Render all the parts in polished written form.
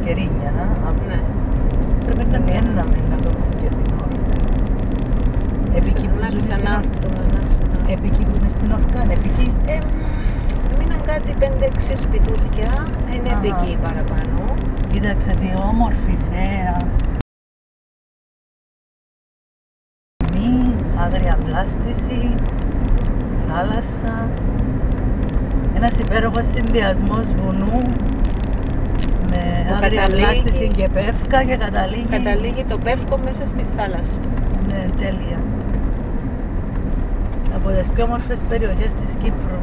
Κερίνια. Ναι. Πρέπει να πιέναμε να το δούμε και την όρκα. Επί εκεί που ζουν στην όρκα. Επί εκεί που είναι στην όρκα, επί εκεί. Μείναν κάτι 5-6 σπιτούθια, είναι επί εκεί παραπάνω. Κοίταξε τι όμορφη θέα. Άγρια βλάστηση, θάλασσα. Ένας υπέροχος συνδυασμός βουνού με άγρια βλάστηση και πεύκα και καταλήγει το πεύκο μέσα στη θάλασσα. Ναι, τέλεια. Από τις πιο όμορφες περιοχές της Κύπρου.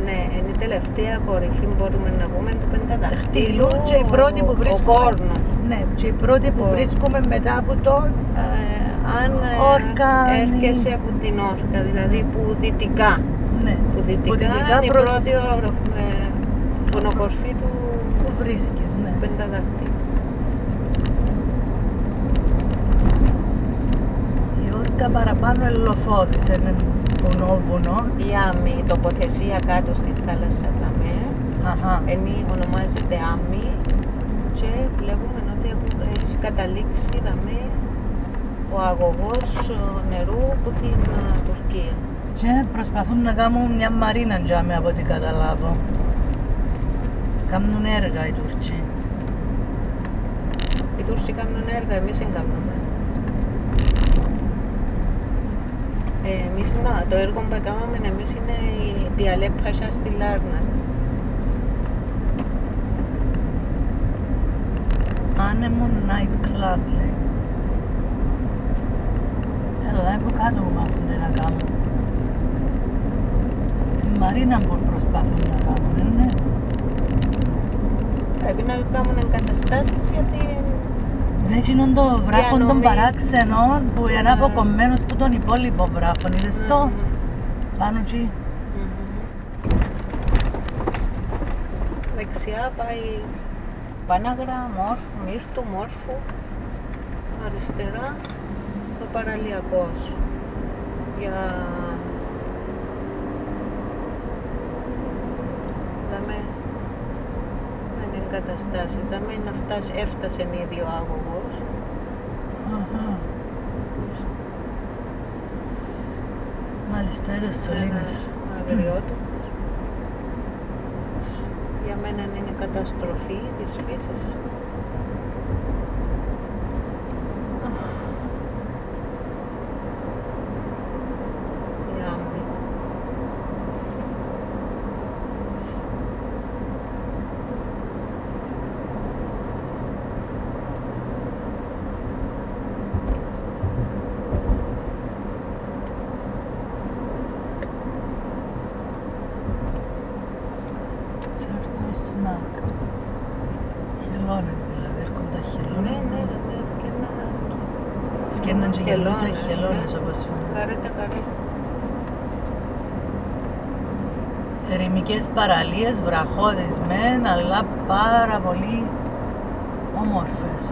Ναι, είναι η τελευταία κορυφή, μπορούμε να πούμε, του Πενταδαχτύλου και η πρώτη που βρίσκουμε. Ο Κόρνος. Ναι, και η πρώτη που βρίσκουμε μετά από το αν Όρκα. έρχεσαι από την Όρκα, δηλαδή που δυτικά. Ναι, που δυτικά είναι η πρώτη γονοκορφή του που βρίσκεις, ναι. Πενταδαχτύλου. Η Όρκα παραπάνω ελοφώτησε, είναι βουνό. Η Άμμη, η τοποθεσία κάτω στη θάλασσα Ταμέ, ονομάζεται Άμμη και βλέπουμε ότι έχει καταλήξει Ταμέ ο αγωγός νερού από την Τουρκία. Και προσπαθούν να κάνουν μια μαρίνα τζάμε από ό,τι καταλάβω. Κάνουν έργα οι Τούρκοι. Οι Τούρκοι κάνουν έργα, εμείς δεν κάνουμε. Το έργο που έκαναμε εμείς είναι η Διαλέ Πασά στη Λάρνα. Anemon Night Club λέει. Έλα, από κάτω που μάθονται να κάνουν. Η Μαρίνα που προσπάθουν να κάνουν, ναι. Πρέπει να κάνουν εγκαταστάσεις γιατί... Δεν γίνουν το βράχο των παράξενων που είναι αποκομμένος από τον υπόλοιπο βράχο. Είδες το πάνω εκεί. Δεξιά πάει Πάναγρα, Μύρτου, Μόρφου. Αριστερά το Παραλιακός. Εγκαταστάσεις, δηλαδή έφτασε ήδη ο άγωγος. Μάλιστα, είδες σωλήνες. Αγριότοπος. Για μένα είναι καταστροφή της φύσης. Χελώνες δηλαδή, έρχονται τα χελώνες. Ναι, Φτιάχναν και γελούσα χελώνες όπως φαίνεται. Καρέτα. Ερημικές παραλίες, βραχώδεις μεν, αλλά πάρα πολύ όμορφες.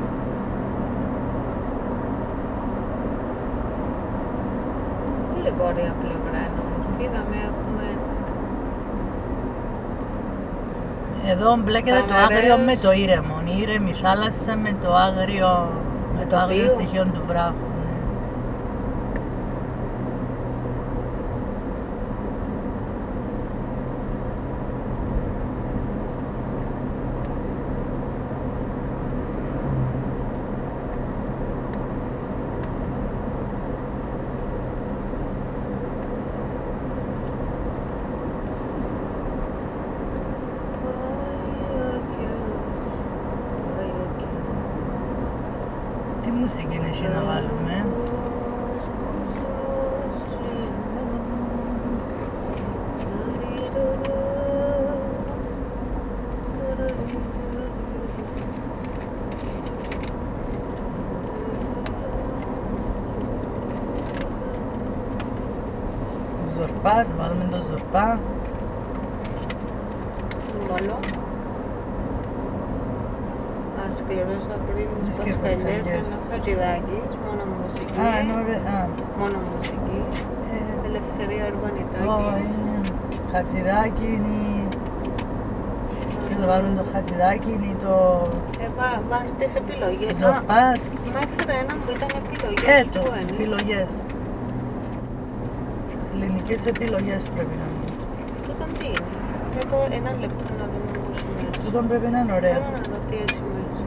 Πολύ βόρεια πλευρά είναι όμως. Είδαμε, έχουμε... Εδώ μπλέκεται το άγριο με το ήρεμο. Η ήρεμη θάλασσα με το άγριο στοιχείο του βράχου. Τι μουσική είναι εσύ να βάλουμε? Ζορπάς, να βάλουμε το ζορπά. Μόνο. Σκληρός Απρίλης, Πασχαλιές, ένα Χατζηδάκης, μόνο μουσική. Μόνο μουσική. Ελευθερία Ορβανιτάκη. Χατζηδάκη είναι θα βάλουν το χατζηδάκι ή το... Βάζουν τις επιλογές. Ζωπάς. Μα έφερα έναν που ήταν επιλογές. Επιλογές. Ελληνικές επιλογές πρέπει να είναι. Τούτον τι είναι. Έχω ένα λεπτό να δω πώς είναι. Τούτον πρέπει να είναι ωραίο. Θέλω να δω τι έτσι μέσα.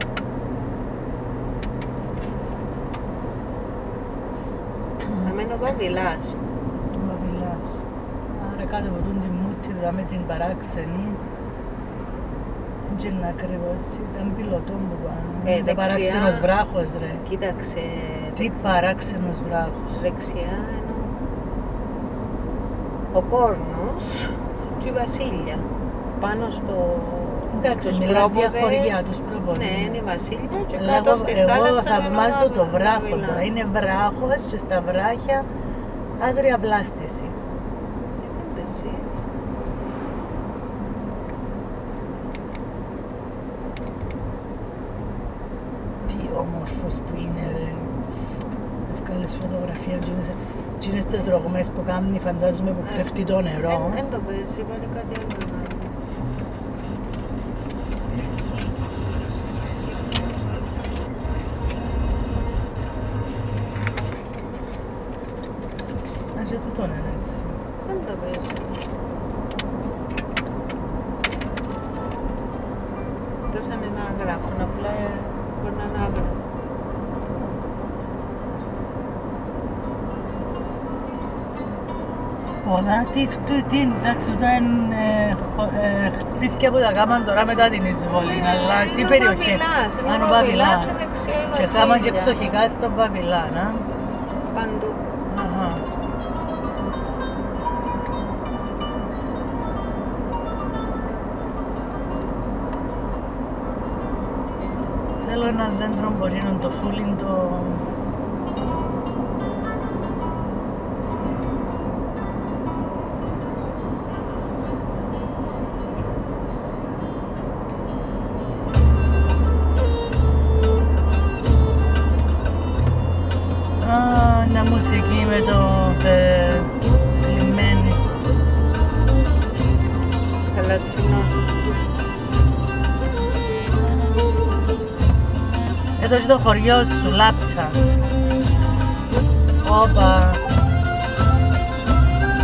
Θα μένω βαβιλάς. Βαβιλάς. Άρα κάτω από την μούτη, με την παράξενη. Και να κρύβω έτσι, ήταν πιλωτό μου πάνω. Δεξιά. Παράξενος βράχος ρε. Κοίταξε. Τι παράξενος βράχος. Δεξιά εννοώ. Ο Κόρνος και η Βασίλεια. Πάνω στο... Εντάξει, μιλάς για χωριά τους πρόποδες. Ναι, είναι η Βασίλεια και κάτω στη θάλασσα. Εγώ θαυμάζω το βράχο τώρα. Είναι βράχος και στα βράχια άγρια βλάστηση. Όμορφος που είναι ρε. Ευκάλες φωτογραφία και είναι στις ρογμές που κάνουν, φαντάζομαι που πέφτει το νερό. Εν το παίζει, βάλε κάτι άλλο. Και τούτο είναι έτσι. Εν το παίζει. Δώσανε ένα γράφο, απλά μπορεί να είναι άγραφο. Πολλά, τι εντάξει, τούτα είναι σπίτια που τα κάμαν τώρα μετά την εισβολή, αλλά τι περιοχή. Είναι ο Βαβιλάς, και κάμαν και εξοχικά στο Βαβιλά, να. Παντού. Θέλω ένα δέντρο που είναι το φούλιν το... Μια μουσική με το λιμένι. Θαλασσινό. Εδώ και το χωριό σου, Λάπτσα. Όπα.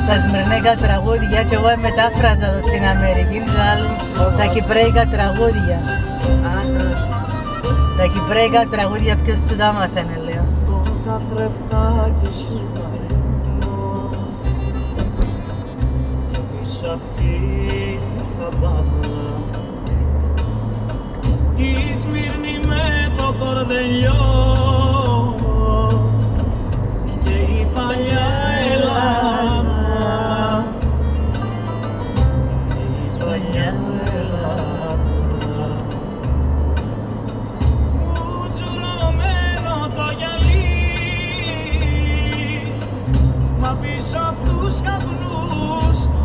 Τα σμυρνέικα τραγούδια και εγώ μετάφραζα εδώ στην Αμερική, τα κυπρέικα τραγούδια. Τα κυπρέικα τραγούδια ποιος σου τα μάθαινε, λέω. Καθρεφτάκι σου παρέμβω και πίσω απ' τη φαμπάδα η Σμύρνη με το κορδελιό και η παλιά Ελλάδα και η παλιά Ελλάδα μου τσουρωμένο το γυαλί μα πίσω απ' τους καπνούς του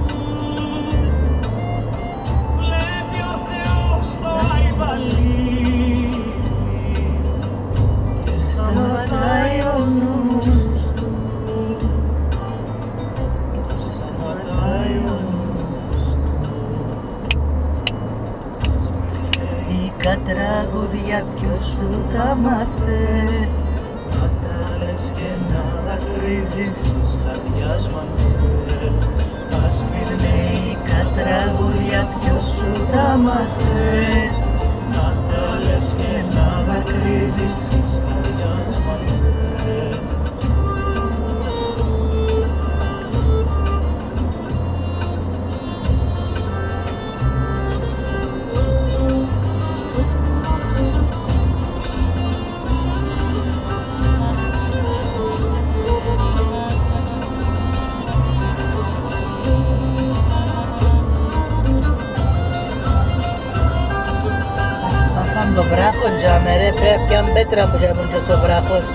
βλέπει ο Θεός το Αϊβαλί και σταματάει ο νους του και σταματάει ο νους του. Μερικά τραγούδια ποιος σου τα μάθε, να τα λες και να δακρύζεις της καρδιάς μου αν θε. Ας μερικά τραγούδια ποιος σου τα μάθε, να τα λες και να δακρύζεις της καρδιάς μου αν θε. το βράχο τζάμε ρε, πρέπει πιαν πέτρα που τζάμε και ο βράχος.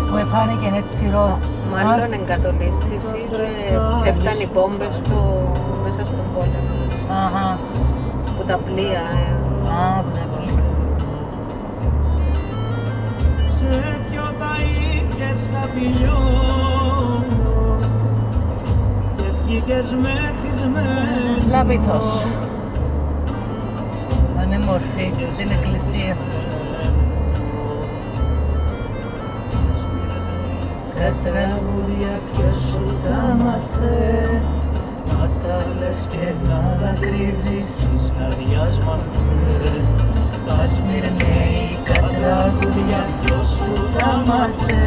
Μου εφάνηκε έτσι ροζ. Μάλλον εγκατολίστηση και έφτανε οι μπόμπες μέσα στον πόλεμο. Αχα. Που τα πλοία. Α, που τα πλοία. Σε ποιο τα ίδιες καπηλιό και βγήκες με τις Λάβηθος. Ανέμορφη στην εκκλησία. Τα τραγούδια ποιος σου τα μάθε, να τα λες και να δακρύζεις της καρδιάς μ' ανθέ. Τα Σμυρναίικα τραγούδια ποιος σου τα μάθε,